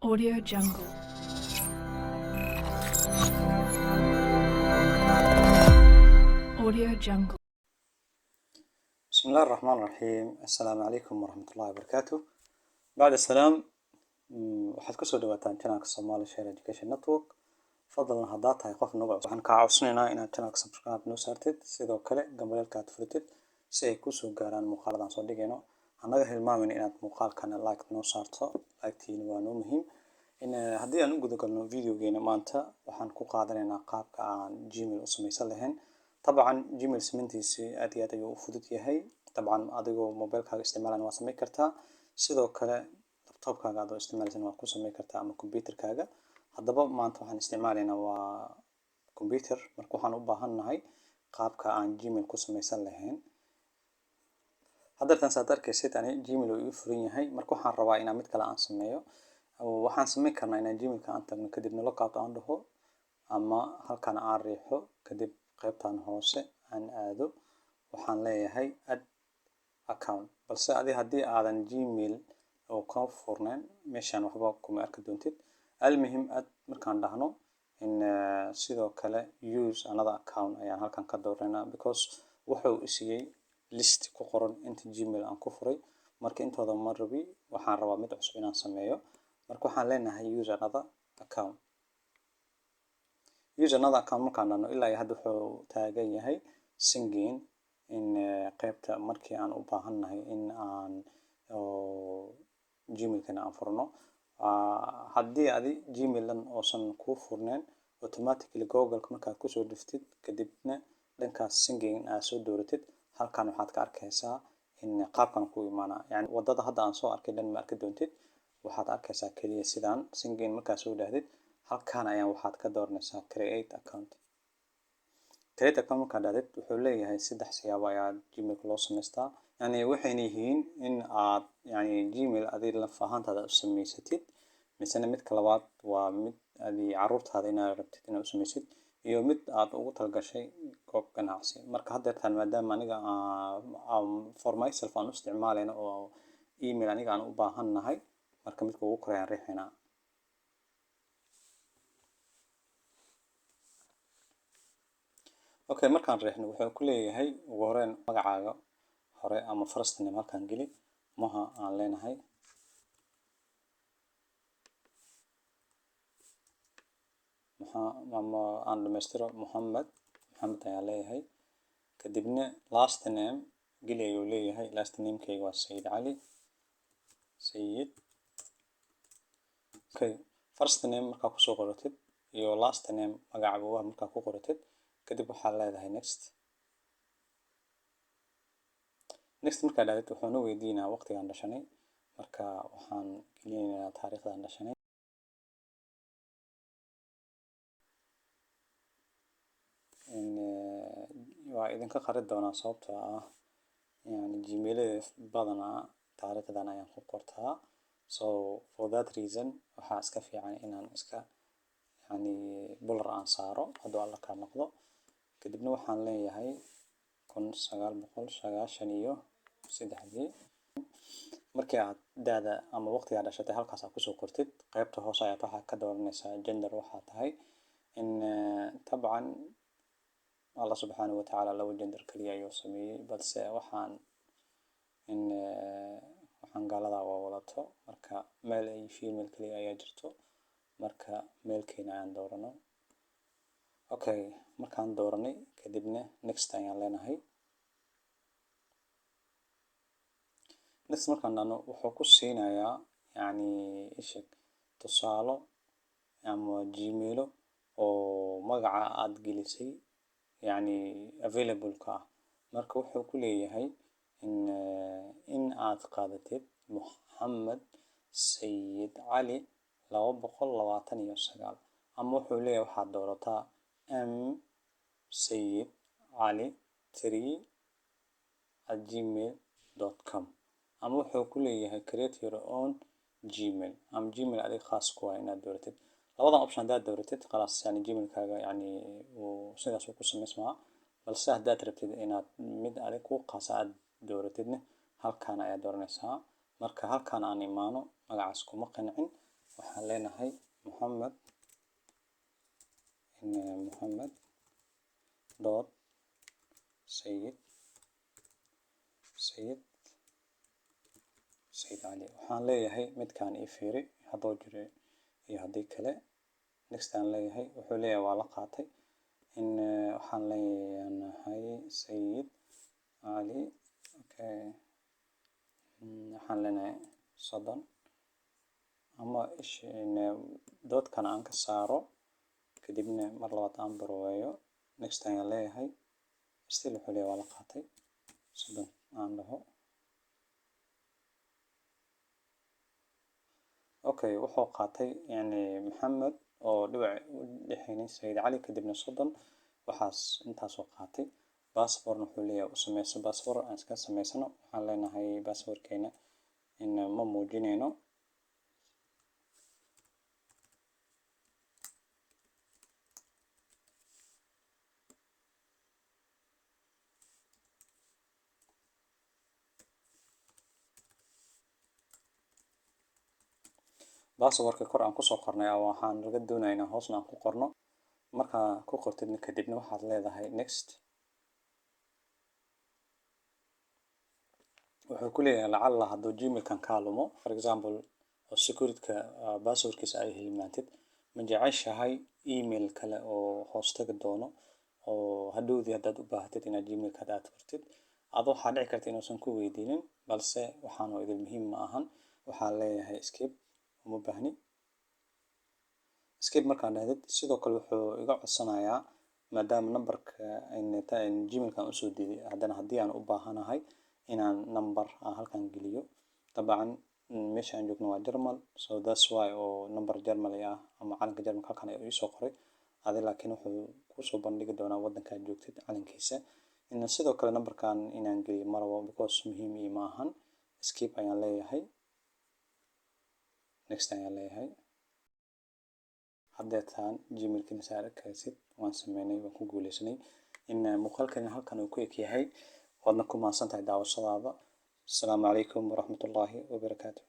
Audio Jungle. Audio Jungle. بسم الله الرحمن الرحيم. السلام عليكم ورحمة الله وبركاته. بعد السلام waxaad kusoo dhawaataan channelka Somali Share Education Network. fadlan haddaad tahay qof nagu cusub waxaan kaa codsanaynaa inaad channelka subscribe noo saartid sidoo kale gambaleelka aad furitid si ay kusoo gaaraan muuqaaladan soo dhigayno. Hanaga hilmaamin inaad muuqaalkana like noo saarto. Like-tiina waa noo muhiim. haddii aan u guda galno videogeena maanta waxaan ku qaadanaynaa qaabka aan Gmail u samaysan lahayn. طبعا Gmail samayntiisa aad iyo aad ayuu u fudud yahay. طبعا adigoo mobilkaaga isticmaalana waa samayn kartaa sidoo kale laptopkaaga adoo isticmaalaysan waa ku samayn kartaa ama computerkaaga. haddaba maanta waxaan isticmaalaynaa waa computer marka waxaan u baahannahay qaabka aan Gmail ku samaysan lahayn. hadda saad arkaysid ani Gmail uu ii furan yahay marka waxaan rabaa inaan mid kale aan sameeyo. waxaan samayn karnaa inaan Gmailka aan tagno kadibna lookout aan dhaho ama halkan aan riixo kadib qaybtan hoose aan aado waxaan leeyahay add account balse haddii aadan Gmail oo ka furnayn meeshaan waxba kuma arki doontid. almuhim add markaan dhahno sidoo kale use another account ayaan halkan ka dooranaa because wuxuu isiiyey list ku qoran inta Gmail aan ku furay marka intooda ma rabi waxaan rabaa mid cusub inaan sameeyo marka waxaan leenahay use another account. use another account markaan dhahno ilaa hadda wuxuu taagan yahay sign in qaybta markii aan u baahannahay in aan Gmailkana aan furno. haddii Gmail-dan oosan kuu furnayn automatically Google-ka markaad kusoo dhiftid kadibna dhankaas sign aad soo dooratid halkan waxaad ka arkaysaa in qaabkan ku imaana yani wadada hadda aan soo arkay dhan ma arki doontid waxaad arkaysaa kaliya sidaan sign markaad soo dhahdid halkan ayaan waxaad ka dooranaysaa create account. create account markaad dhahdid wuxuu leeyahay saddex siyaabo ayaa Gmailka loo samaystaa yani waxayna yihiin in aad yani Gmail adiga laf ahaantaada u samaysatid misena midka labaad waa mid adiga carruurtaada inaad rabtid inaad u samaysid iyo mid aad ugu talgashay goob ganacsi. marka haddeertaan maadaama aniga for myself aan u isticmaalayno oo email aniga aan u baahannahay marka midka ugu koreeyaan riixaynaa. okay markaan riixno wuxuu ku leeyahay ugu horreyn magacaaga hore ama first name halkan geli maha aan leenahay ama aan dhamaystiro Muhammad ayaan leeyahay kadibna last name geli ayuu leeyahay last name-kayga waa Sayid Cali Sayid. okay first name markaa kusoo qoratid iyo last name magaca waa markaa ku qoratid kadib waxaad leedahay next markaad dhahdid wuxuu na weydiinaa waqtigaan dhashanay marka waxaan gelinaynaa taariikhdan dhashanay. waa idinka qarin doonaa sababtoo ah yani Gmail-ada badanaa taariikhdan ayaan ku qortaa so for that reason waxaa iska fiican inaan iska yani blur aan saaro hadduu alla ka noqdo kadibna waxaan leeyahay 1993 markii aad daada ama waqtiga aad dhashatay halkaas aad kusoo qortid qaybta hoose ayaad waxaa ka dooranaysaa gender waxaa tahay in طبعا Allah subxaanahu wa tacaala laba gender kaliya ayuu sameeyey balse waxaan gaalada waa wadato marka male iyo female kaliya ayaa jirto marka male-keena ayaan doorano. okay markaan dooranay kadibna next ayaan leenahay. next markaan dhahno wuxuu ku siinayaa yani isheg tusaalo ama Gmail oo magaca aad gelisay yani available-ka ah marka wuxuu ku leeyahay in aad qaadatid Muhammad Sayid Cali 229 ama wuxuu leeyahay waxaad doorataa M Sayid Cali 3@gmail.com ama wuxuu ku leeyahay create your own Gmail ama Gmail adiga khaas ku ah inaad dooratid. labadan option haddaad dooratid khalaas yani Gmail-kaaga yani sidaas uu ku samaysmaa balse haddaad rabtid inaad mid adiga ku khaas aad dooratidna halkan ayaad dooranaysaa marka halkan aan imaano magacaas kuma qancin waxaan leenahay Muhammad Muhammad dot sayid cali. waxaan leeyahay midkaan ii fiiri hadduu jiro iyo haddii kale. next aan leeyahay wuxuu leeyahay waa la qaatay. waxaan leenahay sayid cali. okay. waxaan leenahay 30 ama doodkan aan ka saaro kadibna mar labaad aan barweeyo. next ayaan leeyahay still wuxuu leeyahay waa la qaatay 30 aan dhaho. okay wuxuu qaatay yani Maxamed oo dhibac u dhexeynay sayid cali kadibna 30 waxaas intaasoo qaatay. passport wuxuu leeyahay u sameyso passport aan iska sameysano. waxaan leenahay passportkeena ma muujinayno. passwordka kor aan kusoo qornay waxaan laga doonaynaa hoosna aan ku qorno. markaa ku qortidna kadibna waxaad leedahay next. wuxuu ku leeyahay lacalla hadduu gmailkan kaa lumo for example oo securityka passwordkiisa ay hilmaantid ma jeceshahay email kale oo hoos tagi doono oo hadhowdii haddaad u baahatid inaad gmailkaada aad furtid adoo waxaa dhici karta inuusan ku weydiinin balse waxaanu idin muhiim ma ahan. waxaan leeyahay escape uma baahni. escape markaan dhahdid sidoo kale wuxuu iga codsanayaa maadaama numberka gmailkan usoo diiday haddana haddii aan u baahanahay inaan number aan halkan geliyo. dabcan meesha aan joogno waa German so that's why oo number German ah ama calanka German halkan ay soo qoray adi laakiin wuxuu kusoo bandhigi doonaa waddanka aad joogtid calankiisa. sidoo kale numberkan inaan geliyo marabo because muhiim ii ma ahan. escape ayaan leeyahay. next ayaan leeyahay. haddeetaan gmailkiina saa arkaysid waan sameynay waan ku guuleysanay. muuqaalkan halkan uu ku eg yahay waadna ku mahadsantahay daawashadaada. asalaamu calaykum waraxmatullaahi wabarakaatu.